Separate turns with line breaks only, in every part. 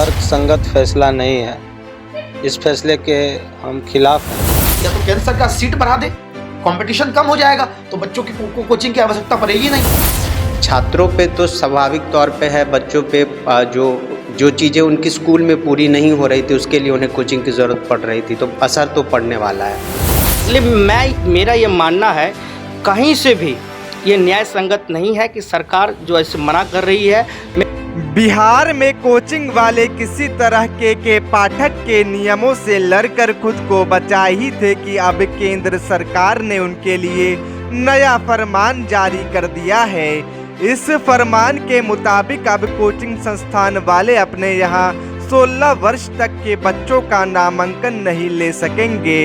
तर्कसंगत फैसला नहीं है। इस फैसले के हम खिलाफ हैं।
या तो केंद्र सरकार सीट बढ़ा दे, कंपटीशन कम हो जाएगा तो बच्चों की कोचिंग की आवश्यकता पड़ेगी नहीं।
छात्रों पे तो स्वाभाविक तौर पे है, बच्चों पे जो चीज़ें उनकी स्कूल में पूरी नहीं हो रही थी उसके लिए उन्हें कोचिंग की ज़रूरत पड़ रही थी, तो असर तो पड़ने वाला है।
इसलिए मेरा ये मानना है कहीं से भी ये न्याय संगत नहीं है कि सरकार जो ऐसे मना कर रही है।
बिहार में कोचिंग वाले किसी तरह के पाठक के नियमों से लड़कर खुद को बचा ही थे कि अब केंद्र सरकार ने उनके लिए नया फरमान जारी कर दिया है। इस फरमान के मुताबिक अब कोचिंग संस्थान वाले अपने यहाँ 16 वर्ष तक के बच्चों का नामांकन नहीं ले सकेंगे।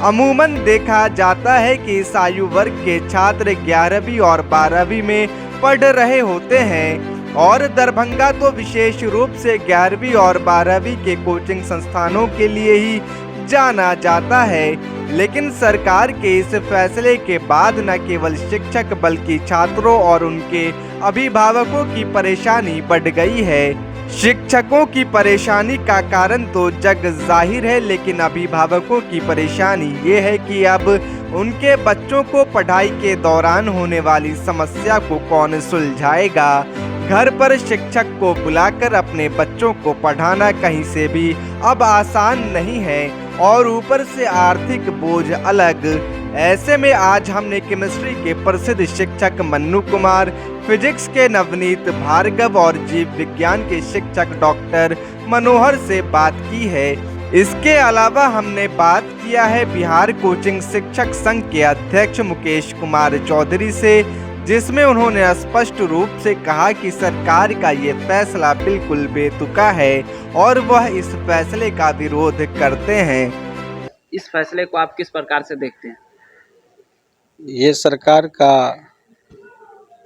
अमूमन देखा जाता है कि इस आयु वर्ग के छात्र 11वीं और 12वीं में पढ़ रहे होते हैं और दरभंगा तो विशेष रूप से 11वीं और 12वीं के कोचिंग संस्थानों के लिए ही जाना जाता है। लेकिन सरकार के इस फैसले के बाद न केवल शिक्षक बल्कि छात्रों और उनके अभिभावकों की परेशानी बढ़ गई है। शिक्षकों की परेशानी का कारण तो जग जाहिर है, लेकिन अभिभावकों की परेशानी ये है कि अब उनके बच्चों को पढ़ाई के दौरान होने वाली समस्या को कौन सुलझाएगा। घर पर शिक्षक को बुलाकर अपने बच्चों को पढ़ाना कहीं से भी अब आसान नहीं है और ऊपर से आर्थिक बोझ अलग। ऐसे में आज हमने केमिस्ट्री के प्रसिद्ध शिक्षक मन्नू कुमार, फिजिक्स के नवनीत भार्गव और जीव विज्ञान के शिक्षक डॉक्टर मनोहर से बात की है। इसके अलावा हमने बात किया है बिहार कोचिंग शिक्षक संघ के अध्यक्ष मुकेश कुमार चौधरी से, जिसमें उन्होंने स्पष्ट रूप से कहा कि सरकार का ये फैसला बिल्कुल बेतुका है और वह इस फैसले का विरोध करते हैं।
इस फैसले को आप किस प्रकार से देखते हैं?
ये सरकार का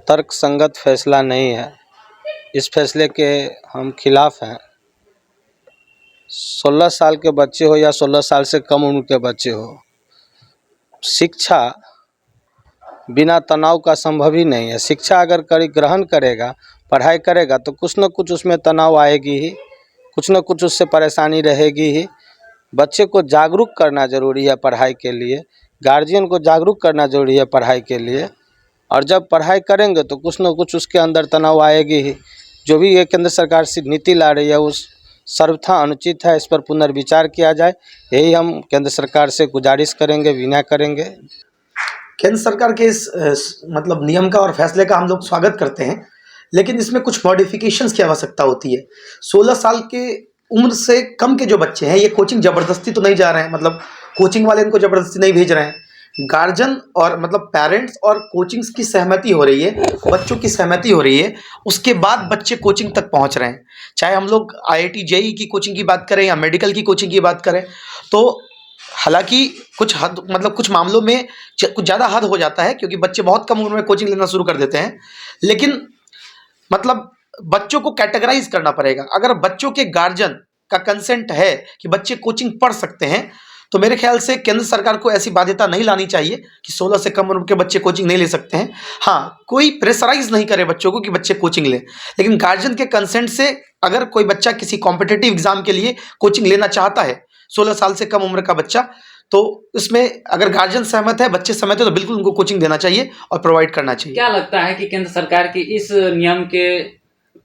तर्कसंगत फैसला नहीं है। इस फैसले के हम खिलाफ हैं। 16 साल के बच्चे हो या 16 साल से कम उम्र के बच्चे हो, शिक्षा बिना तनाव का संभव ही नहीं है। शिक्षा अगर ग्रहण करेगा, पढ़ाई करेगा तो कुछ न कुछ उसमें तनाव आएगी ही, कुछ न कुछ उससे परेशानी रहेगी ही। बच्चे को जागरूक करना ज़रूरी है पढ़ाई के लिए, गार्जियन को जागरूक करना ज़रूरी है पढ़ाई के लिए। और जब पढ़ाई करेंगे तो कुछ न कुछ उसके अंदर तनाव आएगी ही। जो भी ये केंद्र सरकार से नीति ला रही है उस सर्वथा अनुचित है। इस पर पुनर्विचार किया जाए, यही हम केंद्र सरकार से गुजारिश करेंगे, विनय करेंगे।
केंद्र सरकार के इस मतलब नियम का और फैसले का हम लोग स्वागत करते हैं, लेकिन इसमें कुछ मॉडिफिकेशंस की आवश्यकता होती है। 16 साल के उम्र से कम के जो बच्चे हैं ये कोचिंग ज़बरदस्ती तो नहीं जा रहे हैं, मतलब कोचिंग वाले इनको ज़बरदस्ती नहीं भेज रहे हैं। गार्जियन और मतलब पेरेंट्स और कोचिंग्स की सहमति हो रही है, बच्चों की सहमति हो रही है, उसके बाद बच्चे कोचिंग तक पहुंच रहे हैं। चाहे हम लोग IIT JEE की कोचिंग की बात करें या मेडिकल की कोचिंग की बात करें, तो हालांकि कुछ हद मतलब कुछ मामलों में कुछ ज़्यादा हद हो जाता है क्योंकि बच्चे बहुत कम उम्र में कोचिंग लेना शुरू कर देते हैं। लेकिन मतलब बच्चों को कैटेगराइज करना पड़ेगा। अगर बच्चों के गार्जियन का कंसेंट है कि बच्चे कोचिंग पढ़ सकते हैं तो मेरे ख्याल से केंद्र सरकार को ऐसी बाध्यता नहीं लानी चाहिए कि 16 से कम उम्र के बच्चे कोचिंग नहीं ले सकते हैं। हाँ, कोई प्रेशराइज नहीं करे बच्चों को कि बच्चे कोचिंग लें, लेकिन गार्जियन के कंसेंट से अगर कोई बच्चा किसी कॉम्पिटिटिव एग्जाम के लिए कोचिंग लेना चाहता है, 16 साल से कम उम्र का बच्चा, तो इसमें अगर गार्जियन सहमत है, बच्चे सहमत है, तो बिल्कुल उनको कोचिंग देना चाहिए और प्रोवाइड करना चाहिए।
क्या लगता है कि केंद्र सरकार की इस नियम के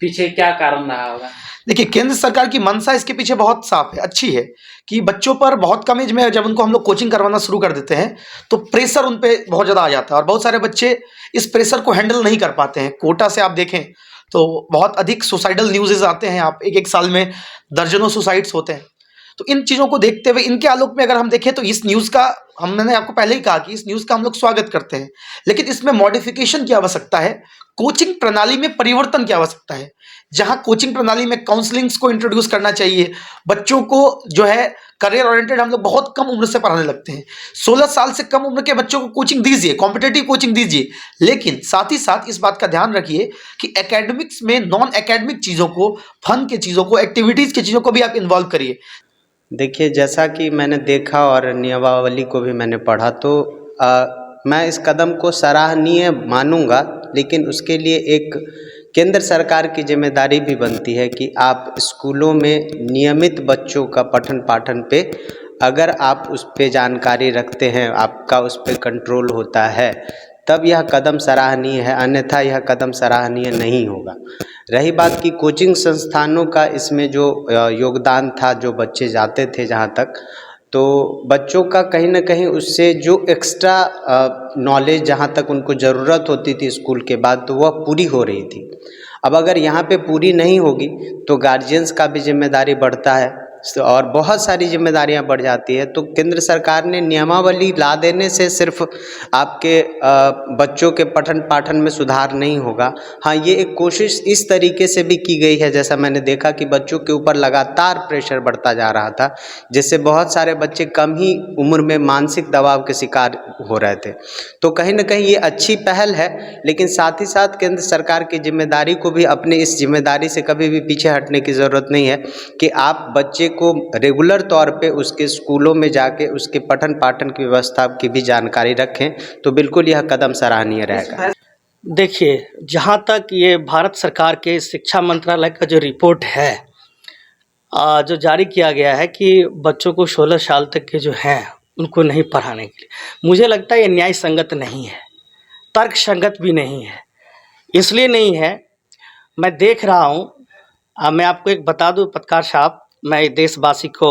पीछे क्या कारण रहा होगा?
देखिए, केंद्र सरकार की मंशा इसके पीछे बहुत साफ है, अच्छी है कि बच्चों पर बहुत कम एज में जब उनको हम लोग कोचिंग करवाना शुरू कर देते हैं तो प्रेशर उन पे बहुत ज़्यादा आ जाता है और बहुत सारे बच्चे इस प्रेशर को हैंडल नहीं कर पाते हैं। कोटा से आप देखें तो बहुत अधिक सुसाइडल न्यूज़ आते हैं, आप एक साल में दर्जनों सुसाइड्स होते हैं। तो इन चीज़ों को देखते हुए, इनके आलोक में अगर हम देखें तो इस न्यूज़ का मैंने आपको पहले ही कहा कि इस न्यूज़ का हम लोग स्वागत करते हैं, लेकिन इसमें मॉडिफिकेशन की आवश्यकता है, कोचिंग प्रणाली में परिवर्तन की आवश्यकता है। जहां कोचिंग प्रणाली में काउंसलिंग्स को इंट्रोड्यूस करना चाहिए, बच्चों को जो है करियर ओरिएंटेड हम लोग बहुत कम उम्र से पढ़ाने लगते हैं। 16 साल से कम उम्र के बच्चों को कोचिंग दीजिए, कॉम्पिटिटिव कोचिंग दीजिए, लेकिन साथ ही साथ इस बात का ध्यान रखिए कि एकेडमिक्स में नॉन एकेडमिक चीज़ों को, फन के चीज़ों को, एक्टिविटीज़ की चीज़ों को भी आप इन्वॉल्व करिए।
देखिए, जैसा कि मैंने देखा और नियमावली को भी मैंने पढ़ा तो मैं इस कदम को सराहनीय मानूंगा, लेकिन उसके लिए एक केंद्र सरकार की जिम्मेदारी भी बनती है कि आप स्कूलों में नियमित बच्चों का पठन पाठन पे अगर आप उस पे जानकारी रखते हैं, आपका उस पे कंट्रोल होता है, तब यह कदम सराहनीय है, अन्यथा यह कदम सराहनीय नहीं होगा। रही बात कि कोचिंग संस्थानों का इसमें जो योगदान था, जो बच्चे जाते थे जहाँ तक, तो बच्चों का कहीं ना कहीं उससे जो एक्स्ट्रा नॉलेज जहाँ तक उनको ज़रूरत होती थी स्कूल के बाद, तो वह पूरी हो रही थी। अब अगर यहाँ पे पूरी नहीं होगी तो गार्जियंस का भी जिम्मेदारी बढ़ता है और बहुत सारी जिम्मेदारियां बढ़ जाती है। तो केंद्र सरकार ने नियमावली ला देने से सिर्फ आपके बच्चों के पठन पाठन में सुधार नहीं होगा। हाँ, ये एक कोशिश इस तरीके से भी की गई है, जैसा मैंने देखा कि बच्चों के ऊपर लगातार प्रेशर बढ़ता जा रहा था, जिससे बहुत सारे बच्चे कम ही उम्र में मानसिक दबाव के शिकार हो रहे थे। तो कहीं ना कहीं ये अच्छी पहल है, लेकिन साथ ही साथ केंद्र सरकार की जिम्मेदारी को भी, अपनी इस जिम्मेदारी से कभी भी पीछे हटने की ज़रूरत नहीं है कि आप बच्चे को रेगुलर तौर पे उसके स्कूलों में जाके उसके पठन पाठन की व्यवस्था की भी जानकारी रखें, तो बिल्कुल यह कदम सराहनीय रहेगा।
देखिए, जहाँ तक ये भारत सरकार के शिक्षा मंत्रालय का जो रिपोर्ट है, जो जारी किया गया है कि बच्चों को 16 साल तक के जो हैं उनको नहीं पढ़ाने के लिए, मुझे लगता है ये न्याय संगत नहीं है, तर्क संगत भी नहीं है। इसलिए नहीं है, मैं देख रहा हूँ, मैं आपको एक बता दूँ पत्रकार साहब, मैं देशवासी को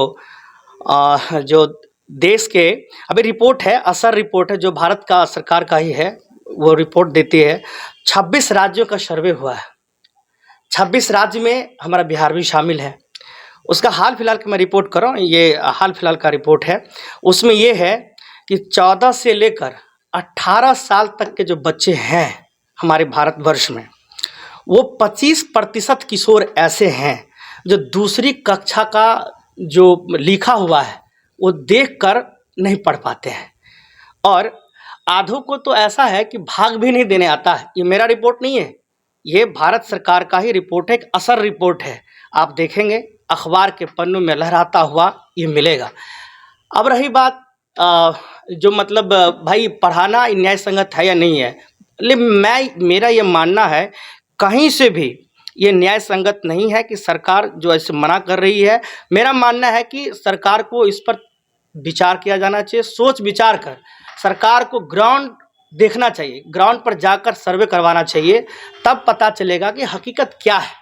जो देश के अभी रिपोर्ट है, असर रिपोर्ट है जो भारत का सरकार का ही है, वो रिपोर्ट देती है। 26 राज्यों का सर्वे हुआ है, 26 राज्य में हमारा बिहार भी शामिल है। उसका हाल फिलहाल का मैं रिपोर्ट कर रहा हूँ, ये हाल फिलहाल का रिपोर्ट है। उसमें ये है कि 14 से लेकर 18 साल तक के जो बच्चे हैं हमारे भारतवर्ष में, वो 25% किशोर ऐसे हैं जो दूसरी कक्षा का जो लिखा हुआ है वो देखकर नहीं पढ़ पाते हैं, और आधों को तो ऐसा है कि भाग भी नहीं देने आता है। ये मेरा रिपोर्ट नहीं है, ये भारत सरकार का ही रिपोर्ट है, एक असर रिपोर्ट है। आप देखेंगे अखबार के पन्नों में लहराता हुआ ये मिलेगा। अब रही बात जो मतलब भाई पढ़ाना न्याय संगत है या नहीं है, लेकिन मेरा ये मानना है कहीं से भी ये न्याय संगत नहीं है कि सरकार जो ऐसे मना कर रही है। मेरा मानना है कि सरकार को इस पर विचार किया जाना चाहिए, सोच विचार कर सरकार को ग्राउंड देखना चाहिए, ग्राउंड पर जाकर सर्वे करवाना चाहिए, तब पता चलेगा कि हकीकत क्या है।